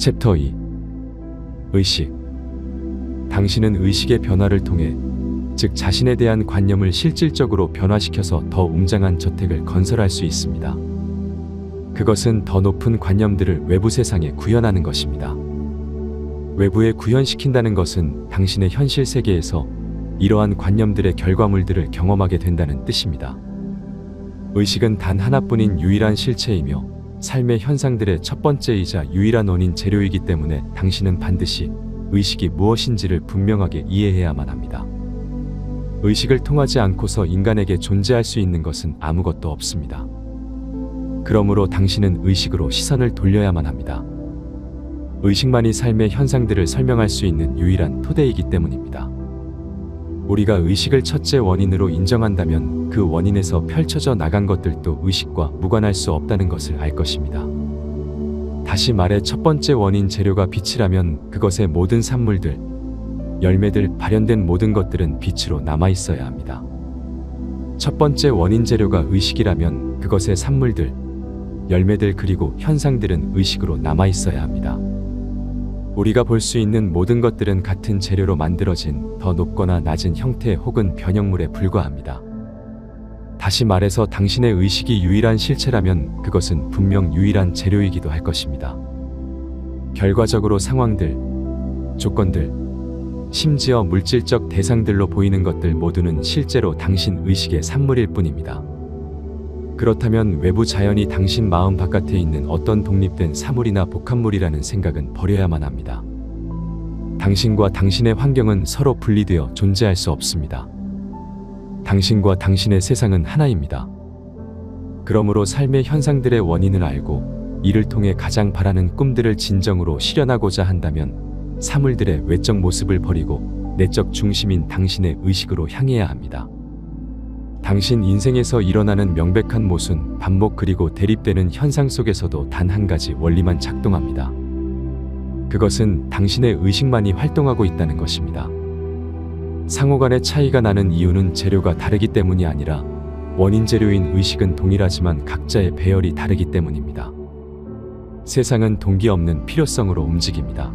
챕터 2. 의식. 당신은 의식의 변화를 통해, 즉 자신에 대한 관념을 실질적으로 변화시켜서 더 웅장한 저택을 건설할 수 있습니다. 그것은 더 높은 관념들을 외부 세상에 구현하는 것입니다. 외부에 구현시킨다는 것은 당신의 현실 세계에서 이러한 관념들의 결과물들을 경험하게 된다는 뜻입니다. 의식은 단 하나뿐인 유일한 실체이며 삶의 현상들의 첫 번째이자 유일한 원인 재료이기 때문에 당신은 반드시 의식이 무엇인지를 분명하게 이해해야만 합니다. 의식을 통하지 않고서 인간에게 존재할 수 있는 것은 아무것도 없습니다. 그러므로 당신은 의식으로 시선을 돌려야만 합니다. 의식만이 삶의 현상들을 설명할 수 있는 유일한 토대이기 때문입니다. 우리가 의식을 첫째 원인으로 인정한다면 그 원인에서 펼쳐져 나간 것들도 의식과 무관할 수 없다는 것을 알 것입니다. 다시 말해 첫 번째 원인 재료가 빛이라면 그것의 모든 산물들, 열매들, 발현된 모든 것들은 빛으로 남아있어야 합니다. 첫 번째 원인 재료가 의식이라면 그것의 산물들, 열매들 그리고 현상들은 의식으로 남아있어야 합니다. 우리가 볼 수 있는 모든 것들은 같은 재료로 만들어진 더 높거나 낮은 형태 혹은 변형물에 불과합니다. 다시 말해서 당신의 의식이 유일한 실체라면 그것은 분명 유일한 재료이기도 할 것입니다. 결과적으로 상황들, 조건들, 심지어 물질적 대상들로 보이는 것들 모두는 실제로 당신 의식의 산물일 뿐입니다. 그렇다면 외부 자연이 당신 마음 바깥에 있는 어떤 독립된 사물이나 복합물이라는 생각은 버려야만 합니다. 당신과 당신의 환경은 서로 분리되어 존재할 수 없습니다. 당신과 당신의 세상은 하나입니다. 그러므로 삶의 현상들의 원인을 알고 이를 통해 가장 바라는 꿈들을 진정으로 실현하고자 한다면 사물들의 외적 모습을 버리고 내적 중심인 당신의 의식으로 향해야 합니다. 당신 인생에서 일어나는 명백한 모순, 반복 그리고 대립되는 현상 속에서도 단 한 가지 원리만 작동합니다. 그것은 당신의 의식만이 활동하고 있다는 것입니다. 상호간의 차이가 나는 이유는 재료가 다르기 때문이 아니라 원인 재료인 의식은 동일하지만 각자의 배열이 다르기 때문입니다. 세상은 동기 없는 필요성으로 움직입니다.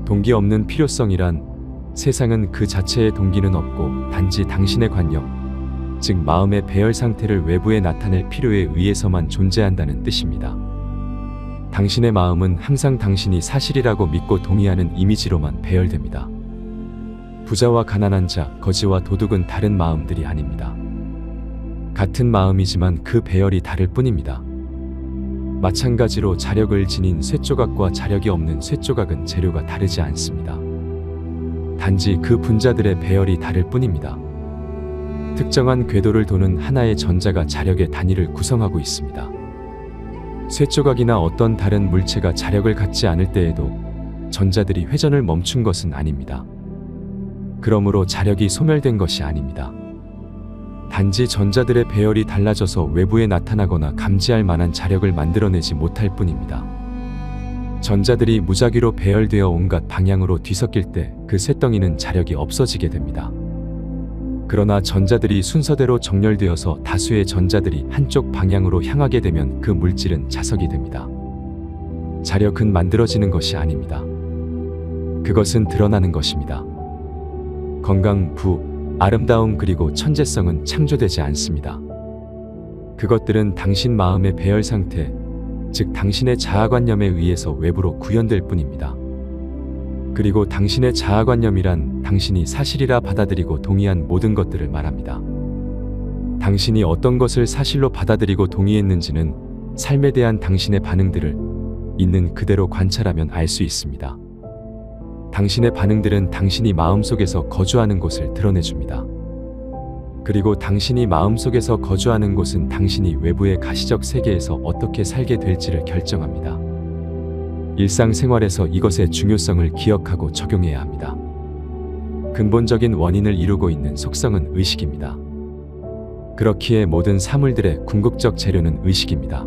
동기 없는 필요성이란 세상은 그 자체의 동기는 없고 단지 당신의 관념, 즉 마음의 배열 상태를 외부에 나타낼 필요에 의해서만 존재한다는 뜻입니다. 당신의 마음은 항상 당신이 사실이라고 믿고 동의하는 이미지로만 배열됩니다. 부자와 가난한 자, 거지와 도둑은 다른 마음들이 아닙니다. 같은 마음이지만 그 배열이 다를 뿐입니다. 마찬가지로 자력을 지닌 쇠조각과 자력이 없는 쇠조각은 재료가 다르지 않습니다. 단지 그 분자들의 배열이 다를 뿐입니다. 특정한 궤도를 도는 하나의 전자가 자력의 단위를 구성하고 있습니다. 쇠조각이나 어떤 다른 물체가 자력을 갖지 않을 때에도 전자들이 회전을 멈춘 것은 아닙니다. 그러므로 자력이 소멸된 것이 아닙니다. 단지 전자들의 배열이 달라져서 외부에 나타나거나 감지할 만한 자력을 만들어내지 못할 뿐입니다. 전자들이 무작위로 배열되어 온갖 방향으로 뒤섞일 때 그 쇳덩이는 자력이 없어지게 됩니다. 그러나 전자들이 순서대로 정렬되어서 다수의 전자들이 한쪽 방향으로 향하게 되면 그 물질은 자석이 됩니다. 자력은 만들어지는 것이 아닙니다. 그것은 드러나는 것입니다. 건강, 부, 아름다움 그리고 천재성은 창조되지 않습니다. 그것들은 당신 마음의 배열 상태, 즉 당신의 자아관념에 의해서 외부로 구현될 뿐입니다. 그리고 당신의 자아관념이란 당신이 사실이라 받아들이고 동의한 모든 것들을 말합니다. 당신이 어떤 것을 사실로 받아들이고 동의했는지는 삶에 대한 당신의 반응들을 있는 그대로 관찰하면 알 수 있습니다. 당신의 반응들은 당신이 마음속에서 거주하는 곳을 드러내줍니다. 그리고 당신이 마음속에서 거주하는 곳은 당신이 외부의 가시적 세계에서 어떻게 살게 될지를 결정합니다. 일상생활에서 이것의 중요성을 기억하고 적용해야 합니다. 근본적인 원인을 이루고 있는 속성은 의식입니다. 그렇기에 모든 사물들의 궁극적 재료는 의식입니다.